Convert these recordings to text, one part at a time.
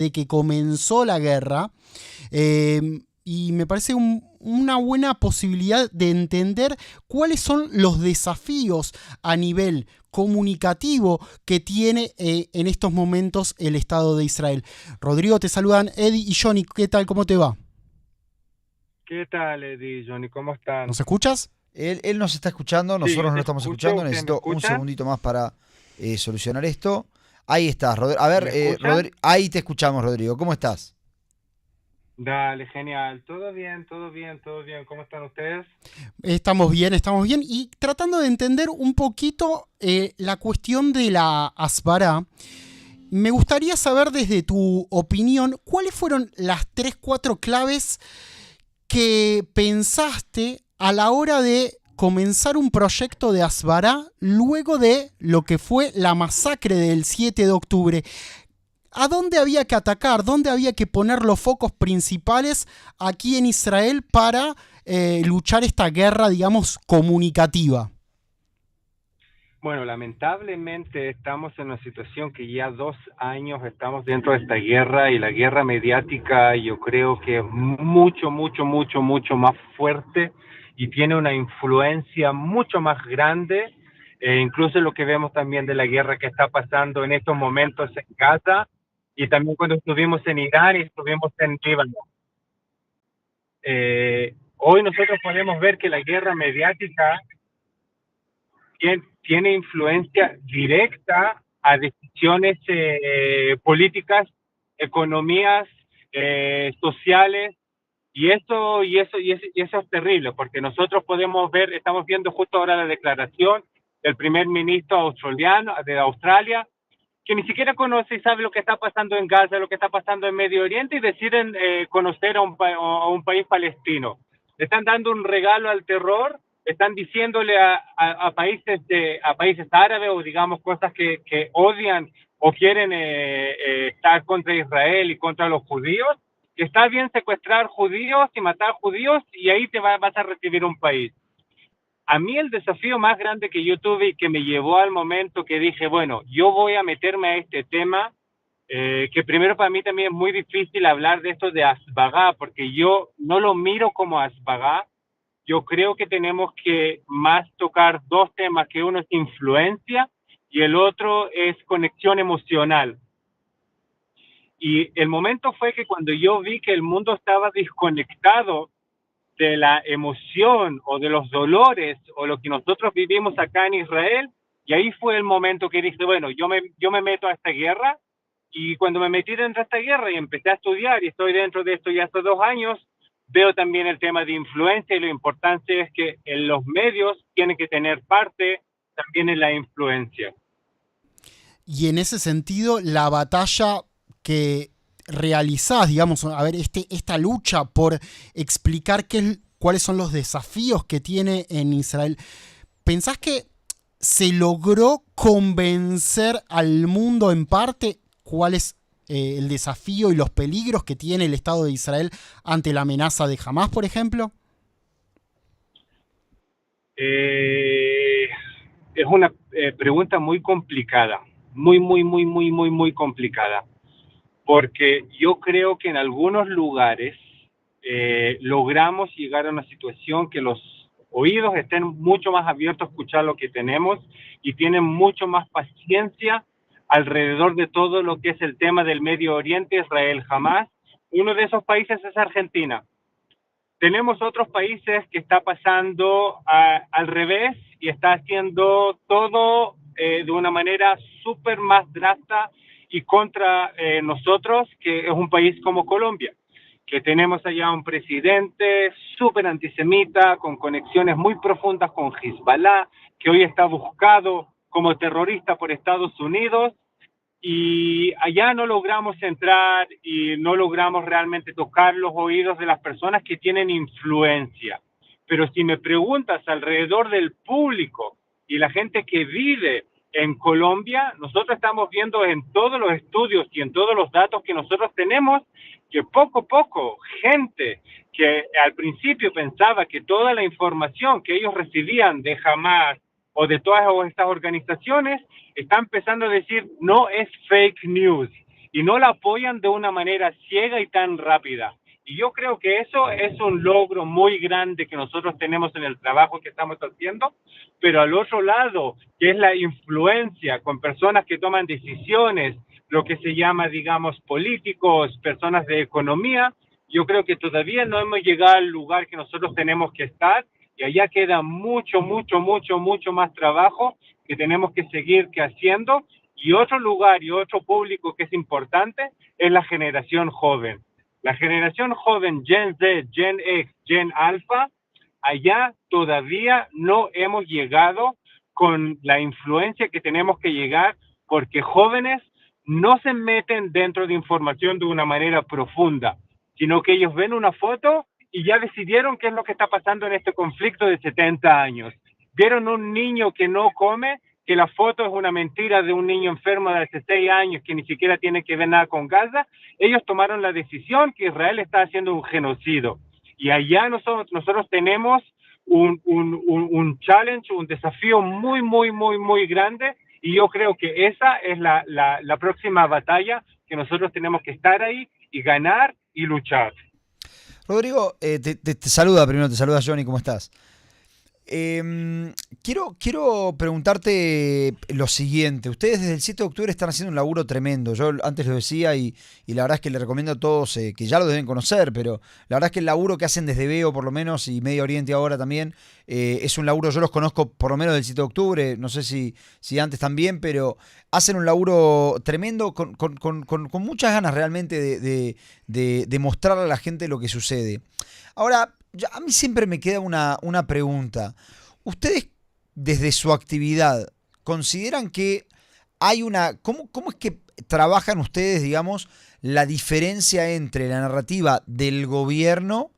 de que comenzó la guerra. Y me parece una buena posibilidad de entender cuáles son los desafíos a nivel comunicativo que tiene en estos momentos el Estado de Israel. Rodrigo, te saludan Eddie y Johnny. ¿Qué tal? ¿Cómo te va? ¿Qué tal, Eddie, Johnny? ¿Cómo están? ¿Nos escuchas? Él nos está escuchando, Sí, nosotros yo no te lo estamos escucho. escuchando. ¿Ustedes me Necesito un escuchan? segundito más para solucionar esto. Ahí estás, Rodrigo. A ver, ¿Me escuchan? Ahí te escuchamos, Rodrigo. ¿Cómo estás? Dale, genial. Todo bien, todo bien, todo bien. ¿Cómo están ustedes? Estamos bien, estamos bien. Y tratando de entender un poquito la cuestión de la Asbará, me gustaría saber desde tu opinión cuáles fueron las 3, 4 claves que pensaste a la hora de comenzar un proyecto de Asbará luego de lo que fue la masacre del 7 de octubre. ¿A dónde había que atacar? ¿Dónde había que poner los focos principales aquí en Israel para luchar esta guerra, digamos, comunicativa? Bueno, lamentablemente estamos en una situación que ya 2 años estamos dentro de esta guerra y la guerra mediática yo creo que es mucho, mucho, mucho, mucho más fuerte y tiene una influencia mucho más grande, incluso lo que vemos también de la guerra que está pasando en estos momentos en Gaza y también cuando estuvimos en Irán y estuvimos en Líbano. Hoy nosotros podemos ver que la guerra mediática tiene influencia directa a decisiones políticas, economías, sociales, y eso es terrible, porque nosotros podemos ver, estamos viendo justo ahora la declaración del primer ministro australiano de Australia, que ni siquiera conoce y sabe lo que está pasando en Gaza, lo que está pasando en Medio Oriente, y deciden conocer a un país palestino. Le están dando un regalo al terror, están diciéndole a países árabes o digamos cosas que odian o quieren estar contra Israel y contra los judíos, que está bien secuestrar judíos y matar judíos y ahí vas a recibir un país. A mí el desafío más grande que yo tuve y que me llevó al momento que dije, bueno, yo voy a meterme a este tema, que primero para mí también es muy difícil hablar de esto de Asbagá, porque yo no lo miro como Asbagá. Yo creo que tenemos que más tocar dos temas, que uno es influencia y el otro es conexión emocional. Y el momento fue que cuando yo vi que el mundo estaba desconectado de la emoción o de los dolores o lo que nosotros vivimos acá en Israel, y ahí fue el momento que dije, bueno, yo me meto a esta guerra, y cuando me metí dentro de esta guerra y empecé a estudiar y estoy dentro de esto ya hace 2 años, veo también el tema de influencia y lo importante es que en los medios tienen que tener parte también en la influencia. Y en ese sentido, la batalla que realizás, digamos, a ver, esta lucha por explicar cuáles son los desafíos que tiene en Israel, ¿pensás que se logró convencer al mundo en parte cuál es el desafío y los peligros que tiene el Estado de Israel ante la amenaza de Hamas, por ejemplo? Eh, es una pregunta muy complicada, muy, muy, muy, muy, muy, muy complicada, porque yo creo que en algunos lugares logramos llegar a una situación que los oídos estén mucho más abiertos a escuchar lo que tenemos y tienen mucho más paciencia alrededor de todo lo que es el tema del Medio Oriente, Israel, Hamas. Uno de esos países es Argentina. Tenemos otros países que está pasando al revés y está haciendo todo de una manera súper más drástica y contra nosotros, que es un país como Colombia, que tenemos allá un presidente súper antisemita, con conexiones muy profundas con Hezbollah, que hoy está buscado como terrorista por Estados Unidos, y allá no logramos entrar y no logramos realmente tocar los oídos de las personas que tienen influencia. Pero si me preguntas alrededor del público y la gente que vive en Colombia, nosotros estamos viendo en todos los estudios y en todos los datos que nosotros tenemos que poco a poco gente que al principio pensaba que toda la información que ellos recibían de Hamas o de todas estas organizaciones está empezando a decir no es fake news y no la apoyan de una manera ciega y tan rápida. Y yo creo que eso es un logro muy grande que nosotros tenemos en el trabajo que estamos haciendo, pero al otro lado, que es la influencia con personas que toman decisiones, lo que se llama, digamos, políticos, personas de economía, yo creo que todavía no hemos llegado al lugar que nosotros tenemos que estar, y allá queda mucho, mucho, mucho, mucho más trabajo que tenemos que seguir haciendo. Y otro lugar y otro público que es importante es la generación joven. La generación joven, Gen Z, Gen X, Gen Alpha, allá todavía no hemos llegado con la influencia que tenemos que llegar, porque jóvenes no se meten dentro de información de una manera profunda, sino que ellos ven una foto y ya decidieron qué es lo que está pasando en este conflicto de 70 años. Vieron un niño que no come, que la foto es una mentira de un niño enfermo de hace 6 años que ni siquiera tiene que ver nada con Gaza. Ellos tomaron la decisión que Israel está haciendo un genocidio. Y allá nosotros tenemos un challenge, un desafío muy, muy, muy, muy grande, y yo creo que esa es la próxima batalla que nosotros tenemos que estar ahí y ganar y luchar. Rodrigo, te saluda primero, te saluda Johnny, ¿cómo estás? Quiero preguntarte lo siguiente. Ustedes desde el 7 de octubre están haciendo un laburo tremendo. Yo antes lo decía y la verdad es que le recomiendo a todos que ya lo deben conocer, pero la verdad es que el laburo que hacen desde Veo por lo menos y Medio Oriente ahora también es un laburo, yo los conozco por lo menos del 7 de octubre, no sé si antes también, pero hacen un laburo tremendo con muchas ganas realmente de mostrarle a la gente lo que sucede. Ahora, a mí siempre me queda una pregunta. ¿Ustedes, desde su actividad, consideran que hay ¿cómo es que trabajan ustedes, digamos, la diferencia entre la narrativa del gobierno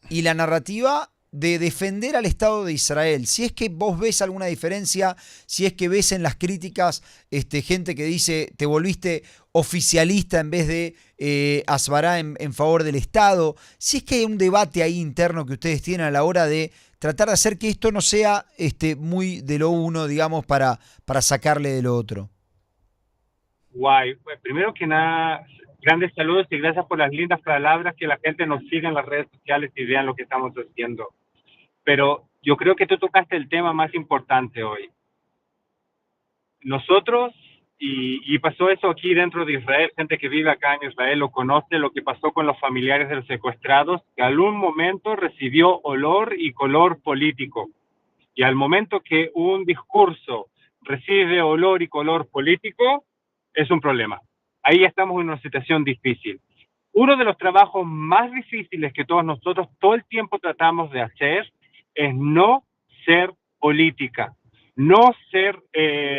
y la narrativa de defender al Estado de Israel? Si es que vos ves alguna diferencia, si es que ves en las críticas gente que dice te volviste oficialista en vez de Hasbara en favor del Estado, si es que hay un debate ahí interno que ustedes tienen a la hora de tratar de hacer que esto no sea muy de lo uno, digamos, para sacarle de lo otro. Guay, pues primero que nada, grandes saludos y gracias por las lindas palabras, que la gente nos siga en las redes sociales y vean lo que estamos haciendo. Pero yo creo que tú tocaste el tema más importante hoy. Nosotros, y pasó eso aquí dentro de Israel, gente que vive acá en Israel lo conoce, lo que pasó con los familiares de los secuestrados, que al un momento recibió olor y color político. Y al momento que un discurso recibe olor y color político, es un problema. Ahí estamos en una situación difícil. Uno de los trabajos más difíciles que todos nosotros todo el tiempo tratamos de hacer es no ser política, no ser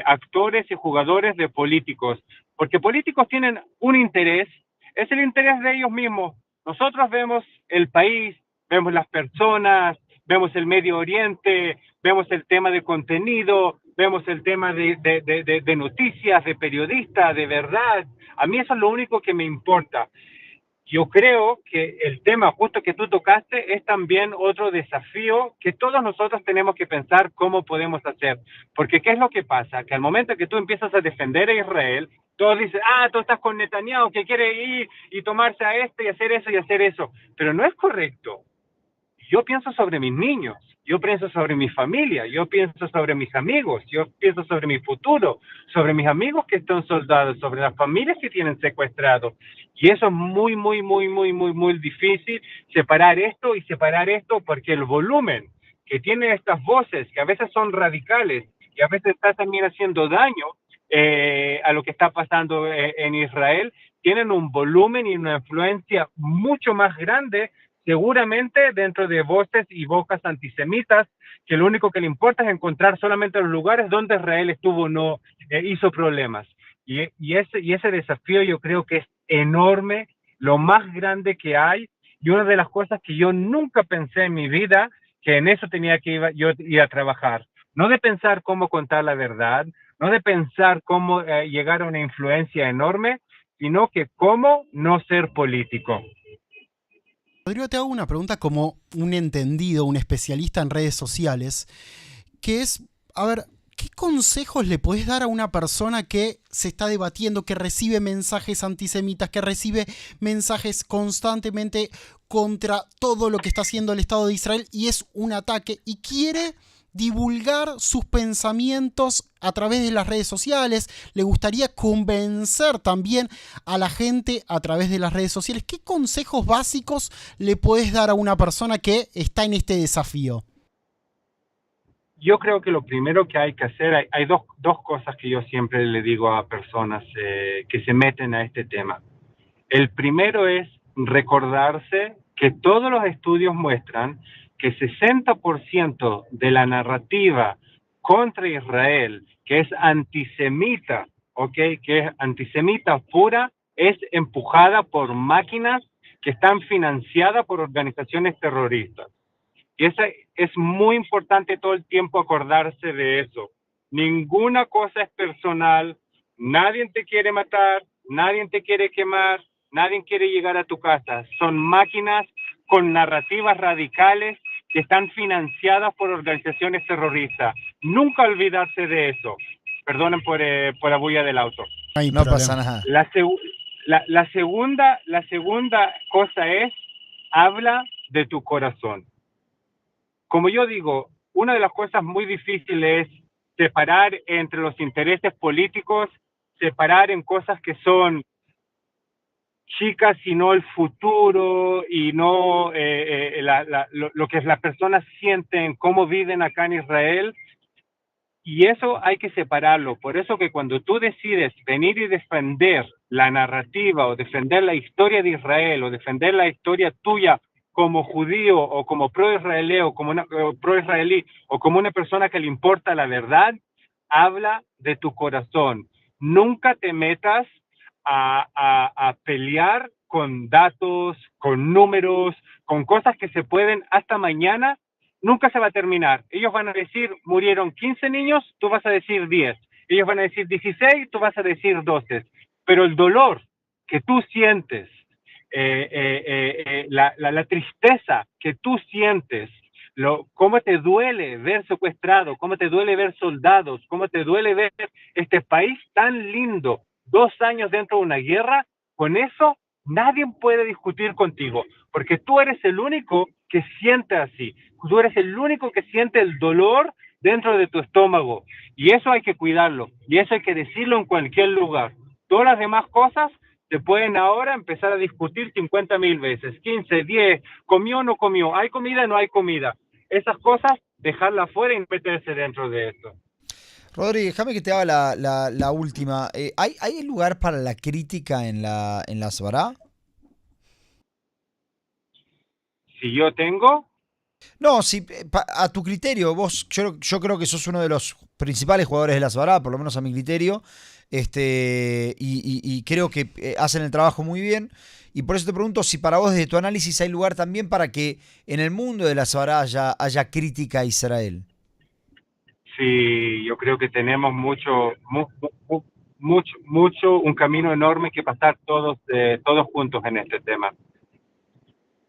actores y jugadores de políticos, porque políticos tienen un interés, es el interés de ellos mismos. Nosotros vemos el país, vemos las personas, vemos el Medio Oriente, vemos el tema de contenido, vemos el tema de noticias, de periodistas, de verdad. A mí eso es lo único que me importa. Yo creo que el tema justo que tú tocaste es también otro desafío que todos nosotros tenemos que pensar cómo podemos hacer. Porque ¿qué es lo que pasa? Que al momento que tú empiezas a defender a Israel, todos dicen, tú estás con Netanyahu que quiere ir y tomarse a y hacer eso y hacer eso. Pero no es correcto. Yo pienso sobre mis niños, yo pienso sobre mi familia, yo pienso sobre mis amigos, yo pienso sobre mi futuro, sobre mis amigos que están soldados, sobre las familias que tienen secuestrados. Y eso es muy, muy, muy, muy, muy, muy difícil, separar esto porque el volumen que tienen estas voces, que a veces son radicales y a veces está también haciendo daño a lo que está pasando en Israel, tienen un volumen y una influencia mucho más grande, seguramente dentro de voces y bocas antisemitas, que lo único que le importa es encontrar solamente los lugares donde Israel estuvo o no hizo problemas. Y ese desafío yo creo que es enorme, lo más grande que hay, y una de las cosas que yo nunca pensé en mi vida, que en eso tenía que yo ir a trabajar. No de pensar cómo contar la verdad, no de pensar cómo llegar a una influencia enorme, sino que cómo no ser político. Rodrigo, te hago una pregunta como un entendido, un especialista en redes sociales, que es, a ver, ¿qué consejos le podés dar a una persona que se está debatiendo, que recibe mensajes antisemitas, que recibe mensajes constantemente contra todo lo que está haciendo el Estado de Israel y es un ataque y quiere divulgar sus pensamientos a través de las redes sociales, le gustaría convencer también a la gente a través de las redes sociales? ¿Qué consejos básicos le podés dar a una persona que está en este desafío? Yo creo que lo primero que hay que hacer, hay dos cosas que yo siempre le digo a personas que se meten a este tema. El primero es recordarse que todos los estudios muestran que 60% de la narrativa contra Israel, que es antisemita, ¿ok? Que es antisemita pura, es empujada por máquinas que están financiadas por organizaciones terroristas. Y es muy importante todo el tiempo acordarse de eso. Ninguna cosa es personal, nadie te quiere matar, nadie te quiere quemar, nadie quiere llegar a tu casa. Son máquinas con narrativas radicales que están financiadas por organizaciones terroristas. Nunca olvidarse de eso. Perdonen por la bulla del auto. No pasa nada. La segunda cosa es, habla de tu corazón. Como yo digo, una de las cosas muy difíciles es separar entre los intereses políticos, separar en cosas que son chicas y no el futuro y no lo que las personas sienten, cómo viven acá en Israel. Y eso hay que separarlo. Por eso que cuando tú decides venir y defender la narrativa o defender la historia de Israel o defender la historia tuya como judío o como pro-israelí o como una persona que le importa la verdad, habla de tu corazón. Nunca te metas a pelear con datos, con números, con cosas que se pueden hasta mañana. Nunca se va a terminar. Ellos van a decir, murieron 15 niños, tú vas a decir 10. Ellos van a decir 16, tú vas a decir 12. Pero el dolor que tú sientes, la tristeza que tú sientes, cómo te duele ver secuestrado, cómo te duele ver soldados, cómo te duele ver este país tan lindo, 2 años dentro de una guerra, con eso nadie puede discutir contigo, porque tú eres el único que siente así. Tú eres el único que siente el dolor dentro de tu estómago. Y eso hay que cuidarlo. Y eso hay que decirlo en cualquier lugar. Todas las demás cosas se pueden ahora empezar a discutir 50,000 veces. 15, 10, comió o no comió, hay comida o no hay comida. Esas cosas, dejarlas fuera y meterse dentro de esto. Rodri, déjame que te haga la última. ¿Hay lugar para la crítica en la Sbará? Si yo tengo... No, si a tu criterio, yo creo que sos uno de los principales jugadores de la Sbará, por lo menos a mi criterio, y creo que hacen el trabajo muy bien, y por eso te pregunto si para vos desde tu análisis hay lugar también para que en el mundo de la Sbará haya crítica a Israel. Sí, yo creo que tenemos un camino enorme que pasar todos juntos en este tema.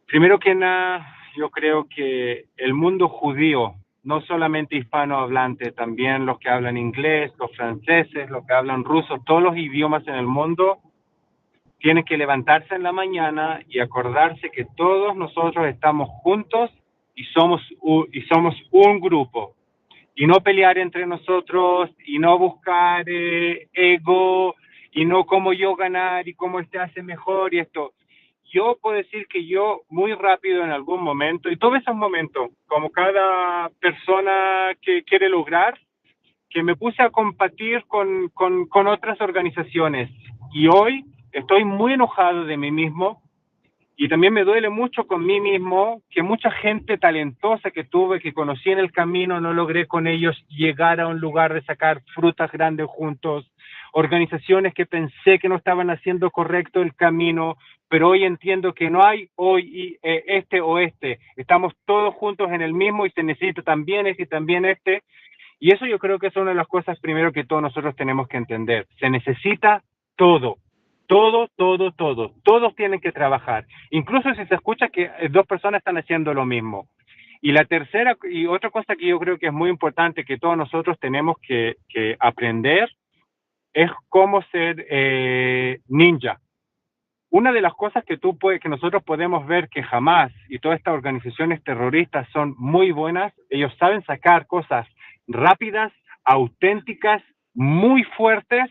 Primero que nada, yo creo que el mundo judío, no solamente hispanohablante, también los que hablan inglés, los franceses, los que hablan ruso, todos los idiomas en el mundo, tienen que levantarse en la mañana y acordarse que todos nosotros estamos juntos y somos un grupo. Y no pelear entre nosotros, y no buscar ego, y no cómo yo ganar, y cómo este hace mejor, y esto. Yo puedo decir que yo muy rápido en algún momento, y todos esos momentos, como cada persona que quiere lograr, que me puse a compartir con otras organizaciones. Y hoy estoy muy enojado de mí mismo, y también me duele mucho con mí mismo que mucha gente talentosa que tuve, que conocí en el camino, no logré con ellos llegar a un lugar de sacar frutas grandes juntos. Organizaciones que pensé que no estaban haciendo correcto el camino, pero hoy entiendo que no hay hoy este o este. Estamos todos juntos en el mismo y se necesita también este y también este. Y eso yo creo que es una de las cosas primero que todos nosotros tenemos que entender. Se necesita todo. Todos tienen que trabajar. Incluso si se escucha que 2 personas están haciendo lo mismo. Y la tercera, y otra cosa que yo creo que es muy importante que todos nosotros tenemos que aprender es cómo ser ninja. Una de las cosas que que nosotros podemos ver que Hamas y todas estas organizaciones terroristas son muy buenas, ellos saben sacar cosas rápidas, auténticas, muy fuertes,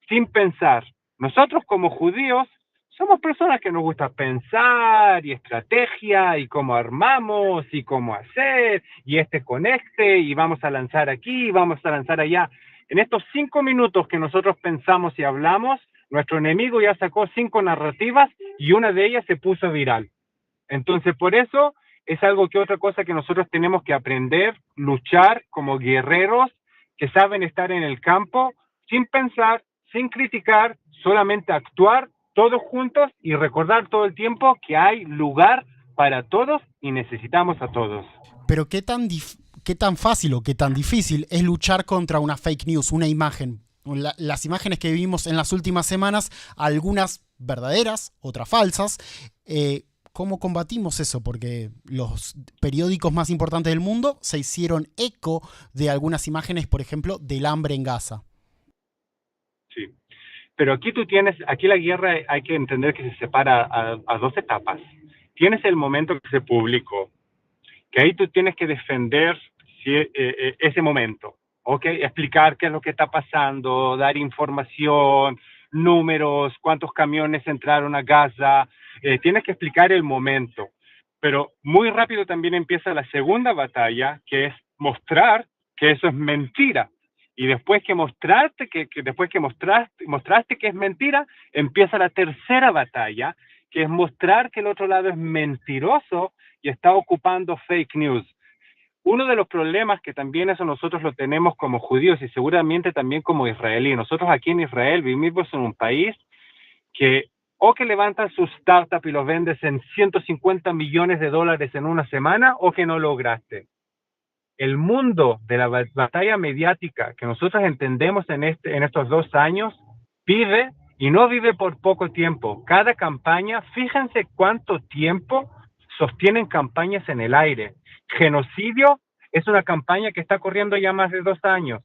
sin pensar. Nosotros como judíos somos personas que nos gusta pensar y estrategia y cómo armamos y cómo hacer y con y vamos a lanzar aquí y vamos a lanzar allá. En estos 5 minutos que nosotros pensamos y hablamos, nuestro enemigo ya sacó 5 narrativas y una de ellas se puso viral. Entonces, por eso es algo que otra cosa que nosotros tenemos que aprender, luchar como guerreros que saben estar en el campo sin pensar, sin criticar, solamente actuar todos juntos y recordar todo el tiempo que hay lugar para todos y necesitamos a todos. Pero ¿qué tan fácil o qué tan difícil es luchar contra una fake news, una imagen? Las imágenes que vimos en las últimas semanas, algunas verdaderas, otras falsas. ¿Cómo combatimos eso? Porque los periódicos más importantes del mundo se hicieron eco de algunas imágenes, por ejemplo, del hambre en Gaza. Sí, pero aquí la guerra hay que entender que se separa a 2 etapas. Tienes el momento que se publicó, que ahí tú tienes que defender ese momento. ¿Ok? Explicar qué es lo que está pasando, dar información, números, cuántos camiones entraron a Gaza. Tienes que explicar el momento. Pero muy rápido también empieza la segunda batalla, que es mostrar que eso es mentira. Y después que mostraste que es mentira, empieza la tercera batalla, que es mostrar que el otro lado es mentiroso y está ocupando fake news. Uno de los problemas que también eso nosotros lo tenemos como judíos y seguramente también como israelíes. Nosotros aquí en Israel vivimos en un país que o que levantan sus startups y los vendes en $150 millones en una semana o que no lograste. El mundo de la batalla mediática que nosotros entendemos en estos 2 años vive y no vive por poco tiempo. Cada campaña, fíjense cuánto tiempo sostienen campañas en el aire. Genocidio es una campaña que está corriendo ya más de 2 años.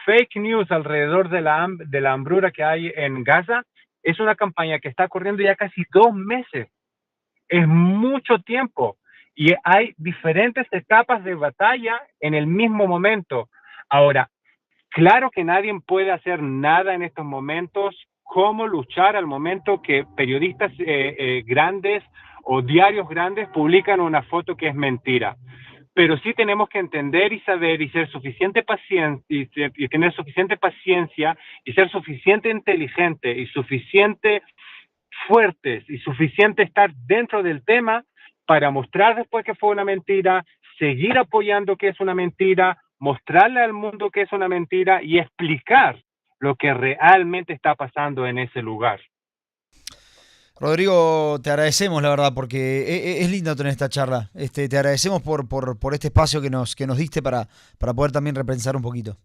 Fake news alrededor de la hambruna que hay en Gaza es una campaña que está corriendo ya casi 2 meses. Es mucho tiempo. Y hay diferentes etapas de batalla en el mismo momento. Ahora, claro que nadie puede hacer nada en estos momentos. ¿Cómo luchar al momento que periodistas grandes o diarios grandes publican una foto que es mentira? Pero sí tenemos que entender y saber y ser suficiente paciente y tener suficiente paciencia y ser suficiente inteligente y suficiente fuertes y suficiente estar dentro del tema para mostrar después que fue una mentira, seguir apoyando que es una mentira, mostrarle al mundo que es una mentira y explicar lo que realmente está pasando en ese lugar. Rodrigo, te agradecemos la verdad porque es lindo tener esta charla. Te agradecemos por este espacio que nos diste para poder también repensar un poquito.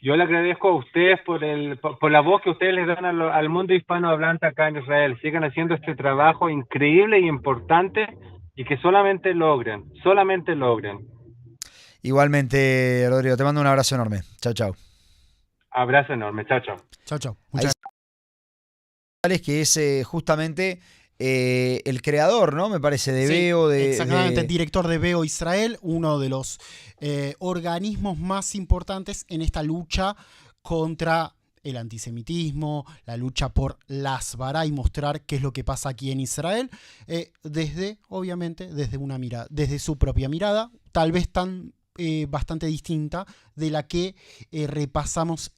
Yo le agradezco a ustedes por la voz que ustedes les dan al mundo hispanohablante acá en Israel. Sigan haciendo este trabajo increíble y importante y que solamente logren. Igualmente, Rodrigo, te mando un abrazo enorme. Chao, chao. Abrazo enorme. Chao, chao. Chao, chao. Muchas gracias. Que es justamente el creador, ¿no? Me parece, de Veo. Exactamente, el director de Veo Israel, uno de los organismos más importantes en esta lucha contra el antisemitismo, la lucha por la Hasbara y mostrar qué es lo que pasa aquí en Israel, obviamente, desde su propia mirada, tal vez bastante distinta de la que repasamos en